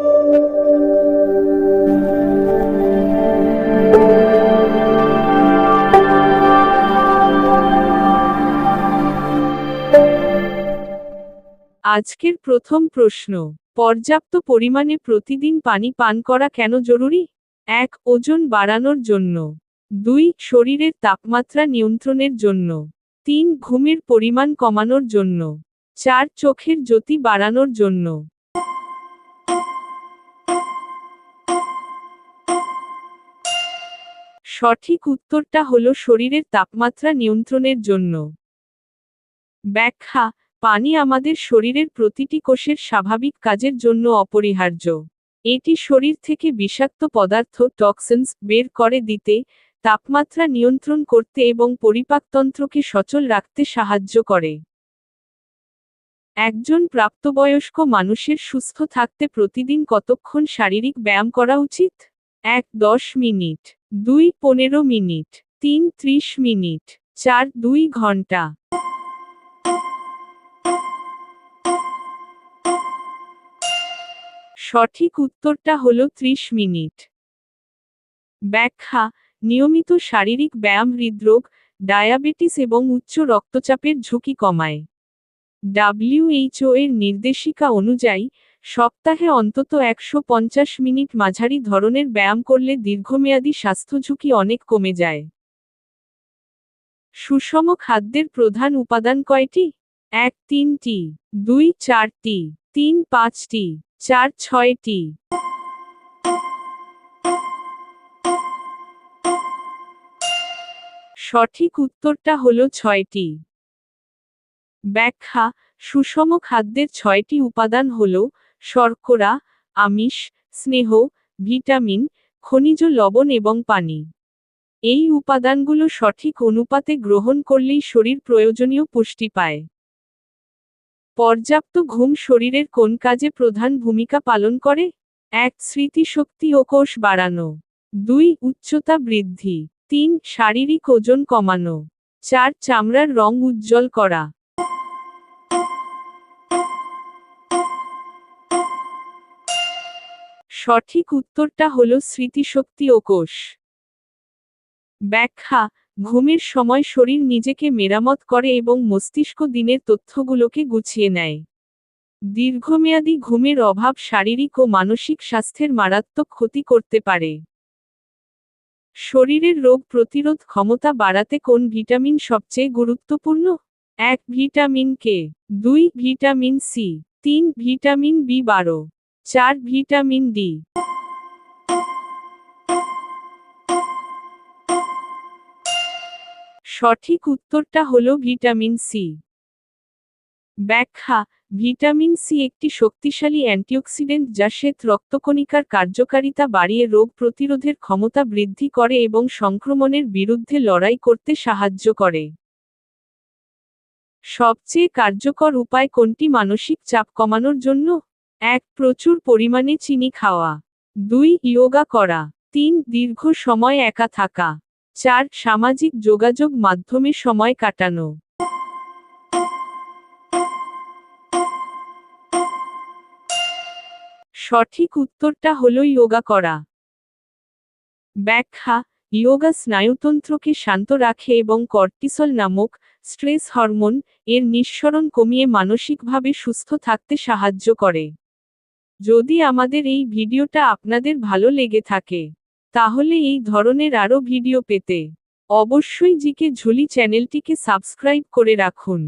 আজকের প্রথম প্রশ্ন, পর্যাপ্ত পরিমাণে প্রতিদিন পানি পান করা কেন জরুরি? ১. ওজন বাড়ানোর জন্য। ২. শরীরের তাপমাত্রা নিয়ন্ত্রণের জন্য। ৩. ঘুমের পরিমাণ কমানোর জন্য। ৪. চোখের জ্যোতি বাড়ানোর জন্য। সঠিক উত্তরটা হলো শরীরের তাপমাত্রা নিয়ন্ত্রণের জন্য। ব্যাখ্যা: পানি আমাদের শরীরের প্রতিটি কোষের স্বাভাবিক কাজের জন্য অপরিহার্য। এটি শরীর থেকে বিষাক্ত পদার্থ টক্সিনস বের করে দিতে, তাপমাত্রা নিয়ন্ত্রণ করতে এবং পরিপাকতন্ত্রকে সচল রাখতে সাহায্য করে। একজন প্রাপ্তবয়স্ক মানুষের সুস্থ থাকতে প্রতিদিন কতক্ষণ শারীরিক ব্যায়াম করা উচিত? ১. ১০ মিনিট। ২. ১৫ মিনিট। ৩. ৩০ মিনিট। ৪. ২ ঘন্টা। সঠিক উত্তরটা হলো ৩০ মিনিট। ব্যাখ্যা: নিয়মিত শারীরিক ব্যায়াম হৃদরোগ, ডায়াবেটিস এবং উচ্চ রক্তচাপের ঝুঁকি কমায়। WHO এর নির্দেশিকা অনুযায়ী, সপ্তাহে অন্তত ১৫০ মিনিট মাঝারি ধরনের ব্যায়াম করলে দীর্ঘমেয়াদী স্বাস্থ্য ঝুঁকি অনেক কমে যায়। সুষম খাদ্যের প্রধান উপাদান কয়টি? ১. ৩টি। ২. ৪টি। ৩. ৫টি। ৪. ৬টি। সঠিক উত্তরটা হলো ৬টি। ব্যাখ্যা: সুষম খাদ্যের ৬টি উপাদান হল শর্করা, আমিষ, স্নেহ, ভিটামিন, খনিজ লবণ এবং পানি। এই উপাদানগুলো সঠিক অনুপাতে গ্রহণ করলেই শরীর প্রয়োজনীয় পুষ্টি পায়। পর্যাপ্ত ঘুম শরীরের কোন কাজে প্রধান ভূমিকা পালন করে? ১. স্মৃতিশক্তি ও কোষ বাড়ানো। ২. উচ্চতা বৃদ্ধি। ৩. শারীরিক ওজন কমানো। ৪. চামড়ার রং উজ্জ্বল করা। সঠিক উত্তরটা হলো স্মৃতিশক্তি ও কোষ। ব্যাখ্যা: ঘুমের সময় শরীর নিজেকে মেরামত করে এবং মস্তিষ্ক দিনের তথ্যগুলোকে গুছিয়ে নেয়। দীর্ঘমেয়াদী ঘুমের অভাব শারীরিক ও মানসিক স্বাস্থ্যের মারাত্মক ক্ষতি করতে পারে। শরীরের রোগ প্রতিরোধ ক্ষমতা বাড়াতে কোন ভিটামিন সবচেয়ে গুরুত্বপূর্ণ? ১. Vitamin K. ২. Vitamin C. ৩. Vitamin বি12। ৪. Vitamin D. সঠিক উত্তরটা হলো ভিটামিন সি। ব্যাখ্যা: ভিটামিন সি একটি শক্তিশালী অ্যান্টিঅক্সিডেন্ট যা শ্বেত রক্তকণিকার কার্যকারিতা বাড়িয়ে রোগ প্রতিরোধের ক্ষমতা বৃদ্ধি করে এবং সংক্রমণের বিরুদ্ধে লড়াই করতে সাহায্য করে। সবচেয়ে কার্যকর উপায় কোনটি মানসিক চাপ কমানোর জন্য? ১. প্রচুর পরিমাণে চিনি খাওয়া। ২. ইয়োগা করা। ৩. দীর্ঘ সময় একা থাকা। ৪. সামাজিক যোগাযোগ মাধ্যমে সময় কাটানো। সঠিক উত্তরটা হলো ইয়োগা করা। ব্যাখ্যা: ইয়োগা স্নায়ুতন্ত্রকে শান্ত রাখে এবং কর্টিসল নামক স্ট্রেস হরমোন এর নিঃসরণ কমিয়ে মানসিকভাবে সুস্থ থাকতে সাহায্য করে। যদি আমাদের এই ভিডিওটা আপনাদের ভালো লেগে থাকে, তাহলে এই ধরনের আরও ভিডিও পেতে অবশ্যই জিকে ঝুলি চ্যানেলটিকে সাবস্ক্রাইব করে রাখুন।